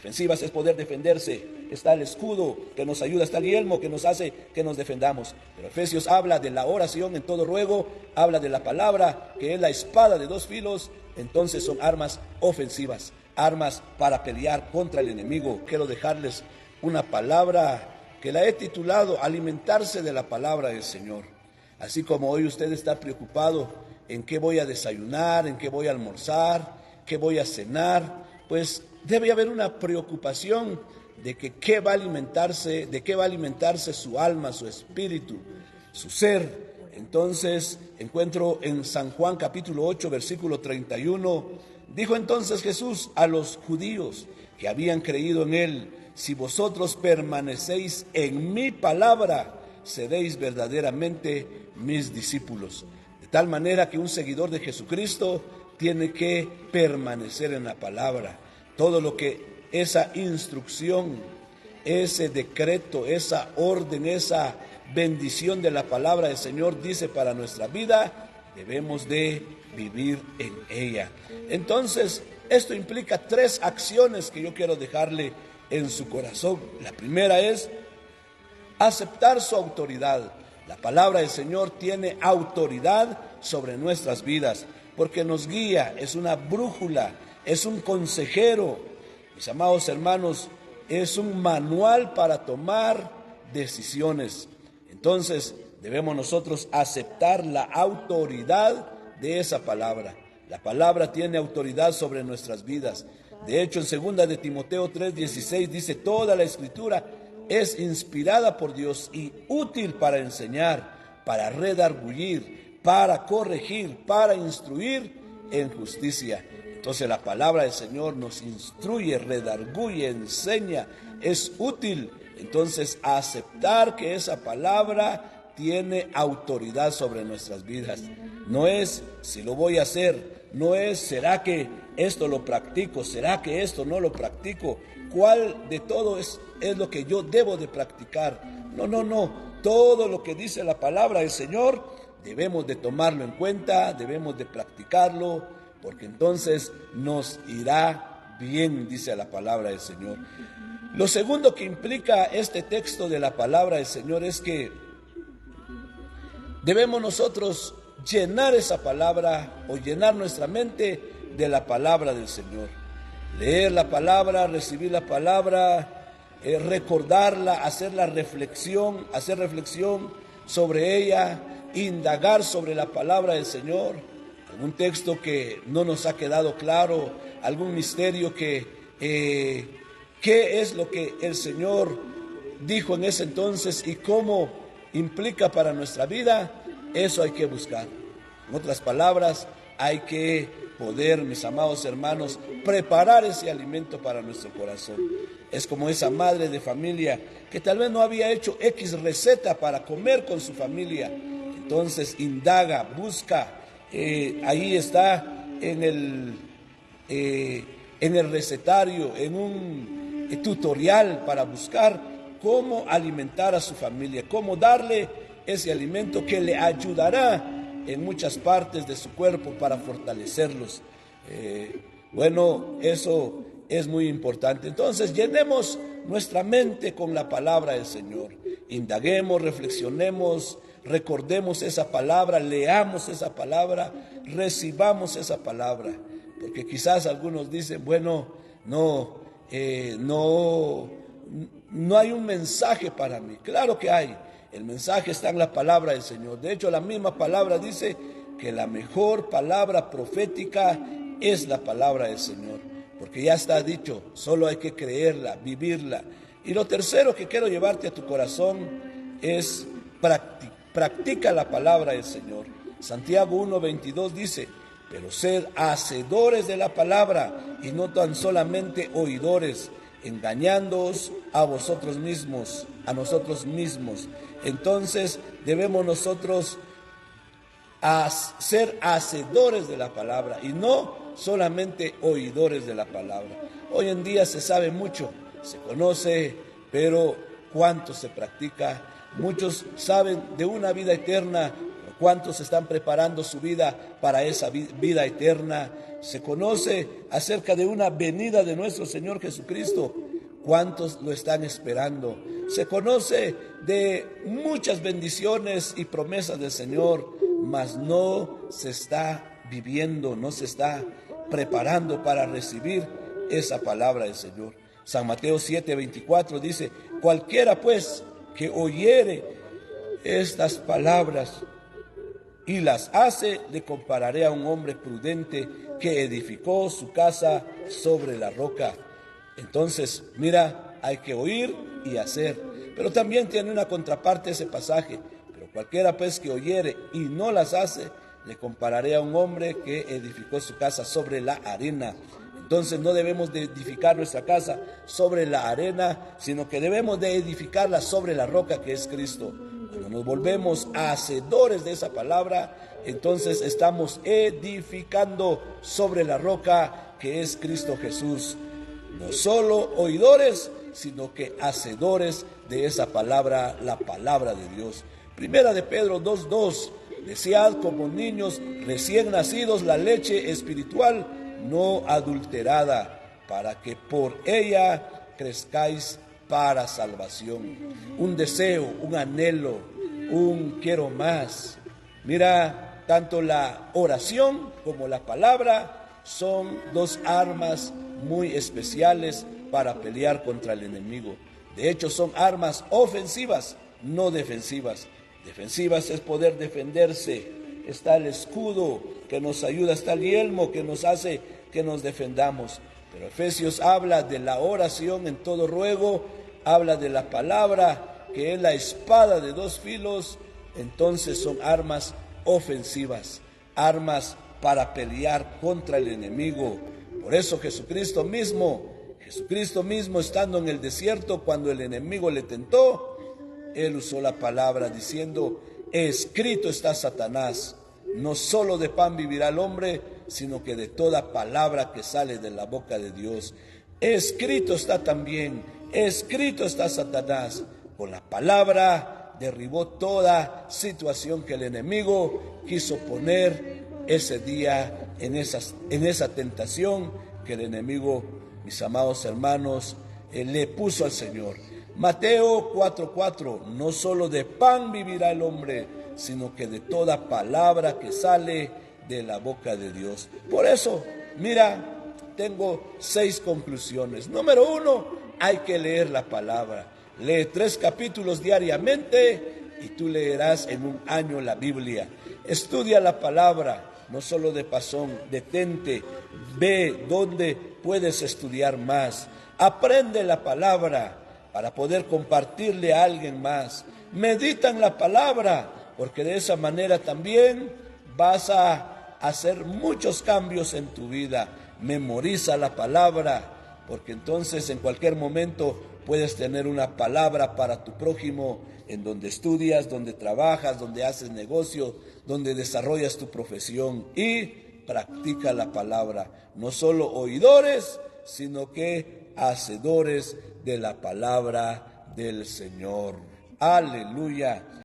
Defensivas es poder defenderse. Está el escudo que nos ayuda, está el yelmo que nos hace que nos defendamos. Pero Efesios habla de la oración en todo ruego, habla de la palabra, que es la espada de dos filos. Entonces son armas ofensivas, armas para pelear contra el enemigo. Quiero dejarles una palabra que la he titulado alimentarse de la palabra del Señor. Así como hoy usted está preocupado en qué voy a desayunar, en qué voy a almorzar, qué voy a cenar, pues debe haber una preocupación de que de qué va a alimentarse su alma, su espíritu, su ser. Entonces encuentro en San Juan capítulo 8 versículo 31, dijo entonces Jesús a los judíos que habían creído en él: si vosotros permanecéis en mi palabra, seréis verdaderamente mis discípulos. De tal manera que un seguidor de Jesucristo tiene que permanecer en la palabra. Todo lo que esa instrucción, ese decreto, esa orden, esa bendición de la palabra del Señor dice para nuestra vida, debemos de vivir en ella. Entonces, esto implica 3 acciones que yo quiero dejarle en su corazón. La primera es aceptar su autoridad. La palabra del Señor tiene autoridad sobre nuestras vidas, porque nos guía, es una brújula, es un consejero. Mis amados hermanos, es un manual para tomar decisiones. Entonces, debemos nosotros aceptar la autoridad de esa palabra. La palabra tiene autoridad sobre nuestras vidas. De hecho, en 2 de Timoteo 3:16 dice: toda la escritura es inspirada por Dios y útil para enseñar, para redarguir, para corregir, para instruir en justicia. Entonces la palabra del Señor nos instruye, redarguye, enseña, es útil. Entonces aceptar que esa palabra tiene autoridad sobre nuestras vidas. No es si lo voy a hacer, no es será que esto lo practico, será que esto no lo practico, cuál de todo es lo que yo debo de practicar. No, todo lo que dice la palabra del Señor debemos de tomarlo en cuenta, debemos de practicarlo, porque entonces nos irá bien, dice la palabra del Señor. Lo segundo que implica este texto de la palabra del Señor es que debemos nosotros llenar esa palabra o llenar nuestra mente de la palabra del Señor. Leer la palabra, recibir la palabra, recordarla, hacer reflexión sobre ella, indagar sobre la palabra del Señor. Algún texto que no nos ha quedado claro, algún misterio qué es lo que el Señor dijo en ese entonces y cómo implica para nuestra vida, eso hay que buscar. En otras palabras, hay que poder, mis amados hermanos, preparar ese alimento para nuestro corazón. Es como esa madre de familia que tal vez no había hecho X receta para comer con su familia. Entonces indaga, busca, ahí está en el recetario, en un tutorial para buscar cómo alimentar a su familia, cómo darle ese alimento que le ayudará en muchas partes de su cuerpo para fortalecerlos. Eso es muy importante. Entonces, llenemos nuestra mente con la palabra del Señor. Indaguemos, reflexionemos, recordemos esa palabra, leamos esa palabra, recibamos esa palabra. Porque quizás algunos dicen, no hay un mensaje para mí. Claro que hay. El mensaje está en la palabra del Señor. De hecho, la misma palabra dice que la mejor palabra profética es la palabra del Señor. Porque ya está dicho, solo hay que creerla, vivirla. Y lo tercero que quiero llevarte a tu corazón es practica la palabra del Señor. Santiago 1:22 dice: pero sed hacedores de la palabra y no tan solamente oidores, engañándoos a nosotros mismos. Entonces debemos nosotros ser hacedores de la palabra y no solamente oidores de la palabra. Hoy en día se sabe mucho, se conoce, pero ¿cuánto se practica? Muchos saben de una vida eterna, ¿Cuántos están preparando su vida para esa vida eterna? Se conoce acerca de una venida de nuestro Señor Jesucristo. ¿Cuántos lo están esperando? Se conoce de muchas bendiciones y promesas del Señor, mas no se está viviendo, no se está preparando para recibir esa palabra del Señor. San Mateo 7:24 dice: cualquiera pues que oyere estas palabras y las hace, le compararé a un hombre prudente que edificó su casa sobre la roca. Entonces, mira, hay que oír y hacer. Pero también tiene una contraparte ese pasaje. Pero cualquiera pues que oyere y no las hace, le compararé a un hombre que edificó su casa sobre la arena. Entonces no debemos de edificar nuestra casa sobre la arena, sino que debemos de edificarla sobre la roca que es Cristo. Cuando nos volvemos hacedores de esa palabra, entonces estamos edificando sobre la roca que es Cristo Jesús. No solo oidores, sino que hacedores de esa palabra, la palabra de Dios. Primera de Pedro 2:2, desead como niños recién nacidos la leche espiritual no adulterada, para que por ella crezcáis para salvación. Un deseo, un anhelo, un quiero más. Mira, tanto la oración como la palabra son dos armas muy especiales para pelear contra el enemigo. De hecho, son armas ofensivas, no defensivas. Defensivas es poder defenderse. Está el escudo que nos ayuda, está el yelmo que nos hace que nos defendamos. Pero Efesios habla de la oración en todo ruego, habla de la palabra que es la espada de dos filos. Entonces son armas ofensivas, armas para pelear contra el enemigo. Por eso Jesucristo mismo estando en el desierto, cuando el enemigo le tentó, él usó la palabra diciendo: escrito está, Satanás, no solo de pan vivirá el hombre, sino que de toda palabra que sale de la boca de Dios. Escrito está también, escrito está, Satanás. Con la palabra derribó toda situación que el enemigo quiso poner ese día en esa tentación que el enemigo, mis amados hermanos, le puso al Señor. Mateo 4:4, no solo de pan vivirá el hombre, sino que de toda palabra que sale de la boca de Dios. Por eso, mira, tengo 6 conclusiones. Número 1, hay que leer la palabra. Lee 3 capítulos diariamente y tú leerás en un año la Biblia. Estudia la palabra, no solo de pasón, detente, ve dónde puedes estudiar más. Aprende la palabra para poder compartirle a alguien más. Medita en la palabra, porque de esa manera también vas a hacer muchos cambios en tu vida. Memoriza la palabra, porque entonces en cualquier momento puedes tener una palabra para tu prójimo, en donde estudias, donde trabajas, donde haces negocio, donde desarrollas tu profesión. Y practica la palabra, no solo oidores, sino que hacedores de la palabra del Señor. Aleluya.